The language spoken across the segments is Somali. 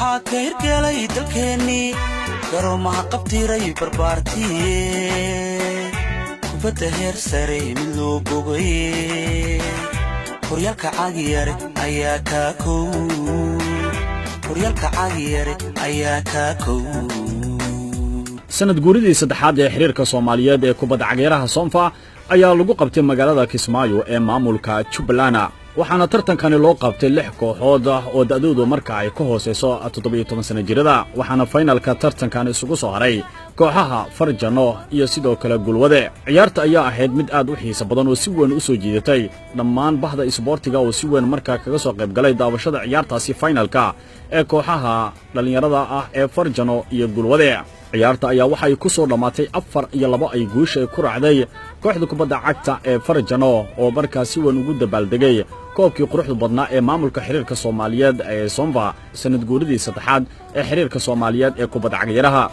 waxaa ka hirgelay dalkeennii garoomaha qabtiray barbaartii kubadda heer sare mid loo bogay horyaalka caagiyare ayaa kaa kow horyaalka caagiyare ayaa kaa kow sanad guuridii saddexaad ee xiriirka Soomaaliyeed ee kubadda cagayraha Soonfa ayaa lagu qabtay magaalada Kismaayo ee maamulka Jubbaland waxaana tartankani loo qabtay 6 kooxood oo da'doodu marka ay ka hooseyso 17 sano jirada waxaana finalka tartankan isugu soo haray kooxaha Farjano iyo sidoo kale Gulwade ciyaarta ayaa ahayd mid aad u xiiso badan oo si weyn u soo jiidatay dhammaan bahda isboortiga oo si weyn marka kaga soo qayb galay daawashada ciyaartaasi finalka ee kooxaha dhalinyarada ah ee Farjano iyo Gulwade ciyaarta ayaa waxay ku soo dhamaatay 4-2 ay guusha ku raacday kooxda kubadda cagta ee Farjano oo markaas si weyn ugu dabaaldegay koobkii quruxda badnaa ee maamulka xiriirka Soomaaliyeed ee Soonfa sanad guuridii saddexaad ee xiriirka Soomaaliyeed ee kubadda cagayraha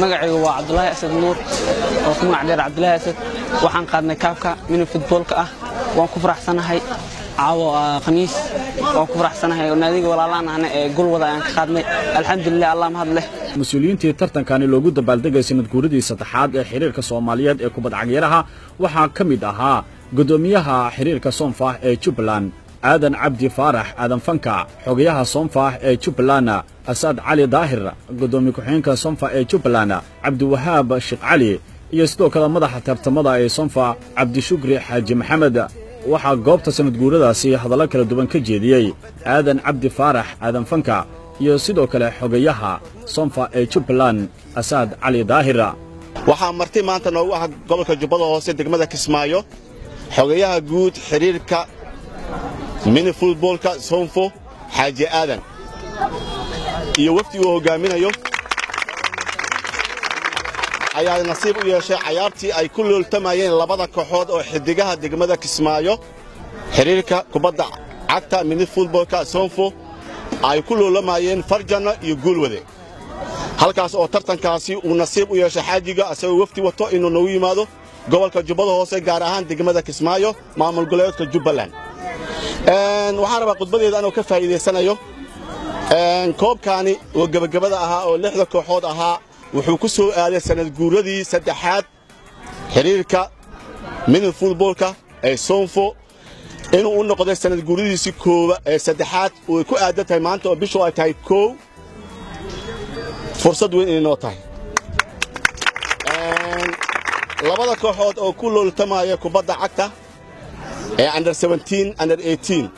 magacaygu waa Cabdullaahi Asad Nuur oo ku magac dheer Cabdullaahi Asad waxaan qaadnay kaabka mini footballka ah waan ku faraxsanahay caawa khamiis waan ku faraxsanahay naadiga walaalahana ee Gulwada aan ka qaadnay alxamdulillah Allah mahad leh مسؤولينتي ترتنكاني loogu dabaaldegay sanad guuridii saddexaad ee xiriirka Soomaaliyeed ee kubadda cagayraha waxaa kamid ahaa gudoomiyaha xiriirka Soonfa ee Jubbaland Aadan Cabdi Faarax Aadan Fanka xogayaha Soonfa ee Jubbaland Asad Cali Daahir gudoomiye ku-xigeenka Soonfa ee Jubbaland Cabdi Wahaab Sheekh Cali iyo sidoo kale madaxa tartamada ee Soonfa Cabdi Shukri Xaaji Maxamed waxaa goobta sanad guuradaasi hadallo kala duwan ka jeediyay Aadan Cabdi Faarax Aadan Fanka iyo sidoo kale xogayaha Soonfa ee Jubbaland Asad Cali Daahir waxaa marti maanta noogu ah gobolka Jubbada Hoose degmada Kismaayo xogayaha guud xiriirka mini footballka Soonfo Xaaji Aadan iyo wafdiga hogaaminayo ayaa nasiib u yeeshay ciyaartii ay ku looltamayeen labada kooxood oo xidigaha degmada Kismaayo xiriirka kubadda cagta mini footballka Soonfo ay ku loolamayeen Farjano iyo Gulwade halkaas oo tartankaasi uu nasiib u yeeshay xaajiga asagoo wafdi wato inuu noogu yimaado gobolka Jubbada Hoose gaar ahaan degmada Kismaayo maamul goboleedka Jubbaland waxaan rabaa khudbadeeda anoo ka faa'iideysanayo koobkaani oo gabagabada ahaa oo 6 kooxood ahaa wuxuu ku soo aaday sanad guuradii saddexaad xiriirka mini footballka ee Soonfo inuu u noqday sanad guuridiisii saddexaad oo ku aadatay maanta oo bishu ay tahay 1 fursad weyn inoo tahay labada kooxood oo ku looltamaya kubadda cagta ee under 17 under 18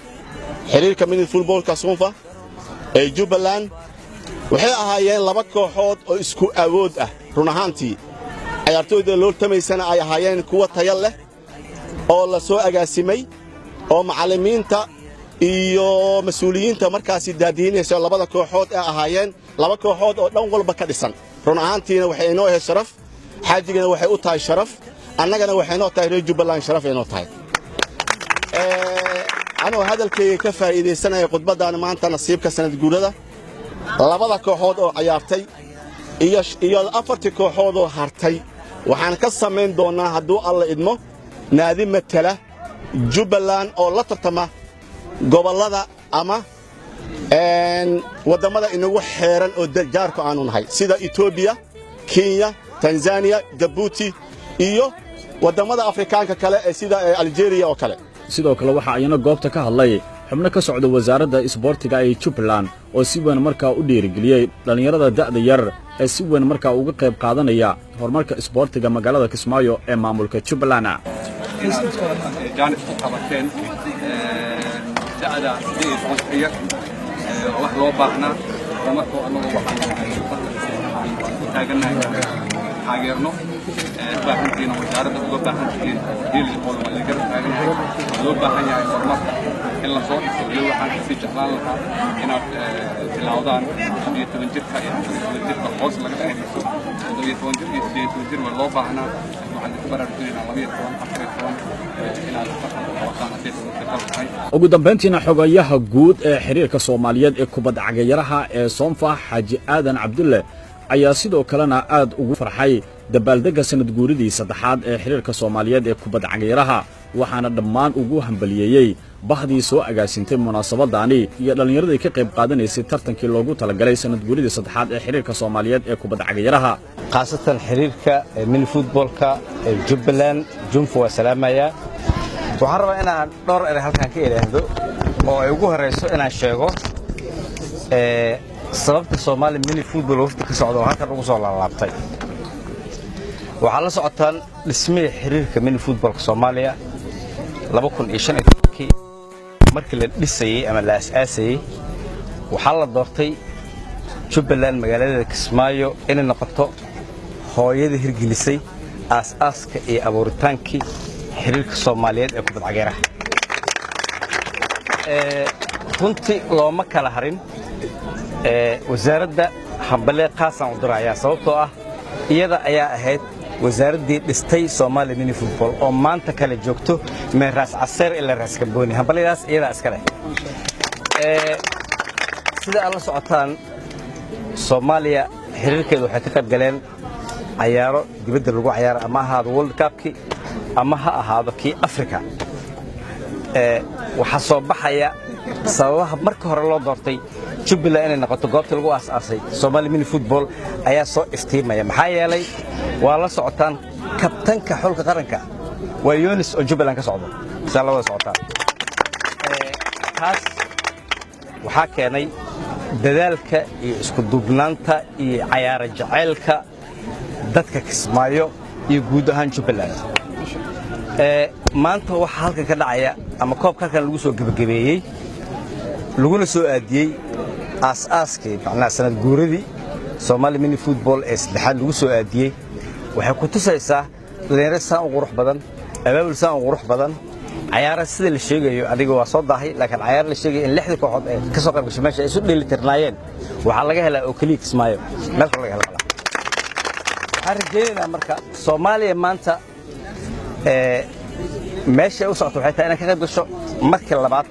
xiriirka mini footballka Soonfa ee Jubbaland waxay ahaayeen laba kooxood oo isku awood ah run ahaantii ciyaartooyda looltamaysana ay ahaayeen kuwa tayo leh oo la soo agaasimay oo macallimiinta iyo mas'uuliyiinta markaas daadiinaysa labada kooxood ee ahaayeen laba kooxood oo dhan walba ka dhisan run ahaantiina waxay inoo yahay sharaf xaajigana waxay u tahay sharaf annagana waxay inoo tahay reer Jubbaland sharaf inoo tahay anoo hadalkayga ka faa'iideysanaya khudbadan maanta nasiibka sanad guurada labada kooxood oo ciyaartay iyo 4 kooxood oo hartay waxaan ka sameyn doonaa hadduu alla idmo naadi matala Jubbaland oo la tartama gobolada ama wadamada inagu xeeran oo jaarka aanu nahay sida Ethiopia Kenya Tanzania Djibouti iyo wadamada Afrikaanka kale ee sida Algeria oo kale sidoo kale waxa ayna goobta ka hadlay xubno ka socda wasaaradda isboortiga ee Jubbaland oo si weyn markaa u dhiirigeliyay dhalinyarada da'da yar ee si weyn markaa uga qayb qaadanaya horumarka isboortiga magaalada Kismaayo ee maamulka Jubbaland جانب قبتين دعنا دي صحيح واحد وباحنا ومركو أنه تاجرنا حاجرنا باحن فينا وجارة وباحن فين ديل الأول ما اللي قرب تاجرنا وباحن يعني فرمت إلا صوت اللي هو حن في جهلان لها هنا في العودان يتوجد كأي يتوجد بخوص لقد عندي يتوجد والله باحنا ugu dambeyntiina xogayaha guud ee xiriirka Soomaaliyeed ee kubadda cagayraha ee Soonfa Xaaji Aadan Cabdulle ayaa sidoo kalena aad ugu farxay dabaaldegga sanad guuridii saddexaad ee xiriirka Soomaaliyeed ee kubadda cagayraha waxaana dhammaan ugu hambalyeeyay bahdii soo agaasintay munaasabadani iyo dhallinyaradii ka qayb qaadanaysay tartankii loogu talagalay sanad guuridii saddexaad ee xiriirka Soomaaliyeed ee kubadda cagayaraha khaasatan xiriirka mini footballka ee Jubbaland Jumfo waa salaamaya waxaan rabaa inaan dhowr eray halkan ka ilaahdo oo ay ugu horeyso inaan sheego sababta Soomaali mini football waqti ka socdo halkan ugu soo laabtay waxa la socotaan dhismaha xiriirka mini footballka Soomaaliya 2005 markii la dhisay ama la aasaasay waxa la doortay Jubbaland magaalada Kismaayo inay noqoto hooyada hirgelisay aasaaska iyo abuuritaankii xiriirka Soomaaliyeed ee kubadda cagayaraha runtii looma kala harin wasaaradda hambale qaasan u diraya sababtoo ah iyada ayaa ahayd wasaaradii dhistay Soomaali mini football oo maanta kala joogto meel raas caseer ila raas Kambooni hambaledaas iyada iska leh sida alla socotaan Soomaaliya xiriirkeedu waxay ka qayb galeen ciyaaro dibadda lagu ciyaaro ama ahaado World Cup-ki ama ha ahaado kii Afrika waxa soo baxaya sababaha marka hore loo doortay Jubbaland inay noqoto goobta lagu aasaasay Soomaali mini football ayaa soo iftiimaya maxaa yeelay waa la socotaan kabtanka xulka qaranka waa Yunis oo Jubbaland ka socdo sida la wada socotaan taas waxa keenay dadaalka iyo isku duubnaanta iyo ciyaar jaceylka dadka Kismaayo iyo guud ahaan Jubbaland maanta waxa halkan ka dhacaya ama koobka halkan lagu soo gabagabeeyay laguna soo aadiyay aasaaskii macna sanad guuridii Soomaali mini football ee saddexaad lagu soo aadiyay waxay ku tusaysaa leerasaan qurux badan abaabulsaan qurux badan ciyaaraha sida la sheegayo adiga waa soo daahay laakiin ciyaar la sheegay in 6 kooxood ee ka soo qayb gashay meesha ay isu dheelitirnaayeen waxa laga helaa oo kaliya Kismaayo meel laga helaa arjeena marka Soomaaliya maanta meesha u socoto waxay tahay in ka qayb gasho markii labaad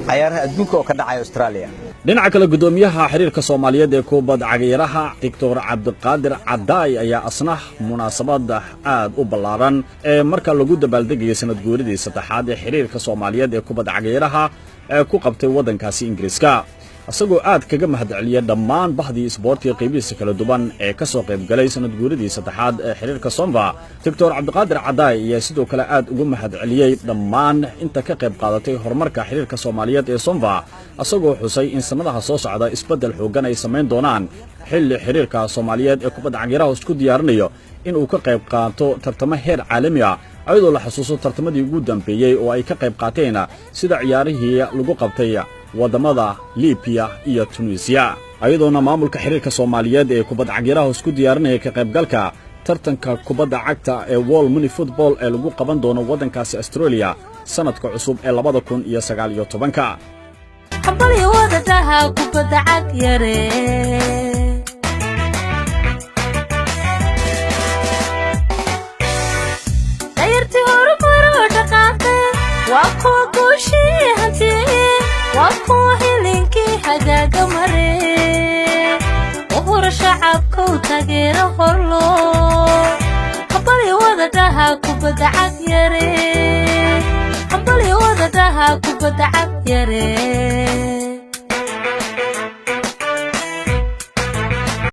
ciyaaraha adduunka oo ka dhacay Australia dhinaca kale gudoomiyaha xiriirka Soomaaliyeed ee kubadda cagayaraha Dr. Cabdiqaadir Cadaay ayaa asna munaasabada aad u ballaaran ee marka lagu dabaaldegay sanad guuridii saddexaad ee xiriirka Soomaaliyeed ee kubadda cagayaraha ee ku qabtay wadankaasi Ingiriiska asagoo aad kaga mahadceliyay dhammaan bahdii isboortiga qaybihiisa kala duwan ee ka soo qayb galay sanad guuridii saddexaad ee xiriirka Somva Dr. Cabdiqaadir Cadaay ayaa sidoo kale aad ugu mahadceliyay dhammaan inta ka qayb qaadatay horumarka xiriirka Soomaaliyeed ee Somva asagoo xusay in sanadaha soo socda isbedel xoogan ay sameyn doonaan xilli xiriirka Soomaaliyeed ee kubadda cagayaraha isku diyaarinayo in uu ka qayb qaato tartamo heer caalami ah ayadoo la xasuusto tartamadii ugu dambeeyay oo ay ka qayb qaateen sida ciyaarihii lagu qabtay wadamada Liibiya iyo Tunisia ayadoona maamulka xiriirka Soomaaliyeed ee kubadda cagayaraha isku diyaarinaya ka qaybgalka tartanka kubadda cagta ee World Mini Football ee lagu qaban doono wadankaasi Australia sanadka cusub ee 2019 حبلي ودتها كبد عكيري دايرتي هربرو دقاقي واكو قوشي هنتي واكو هلينكي حقاق مري وهور شعبكو تغير هرلو حبلي ودتها كبد عكيري حبلي ودتها كبد عكيري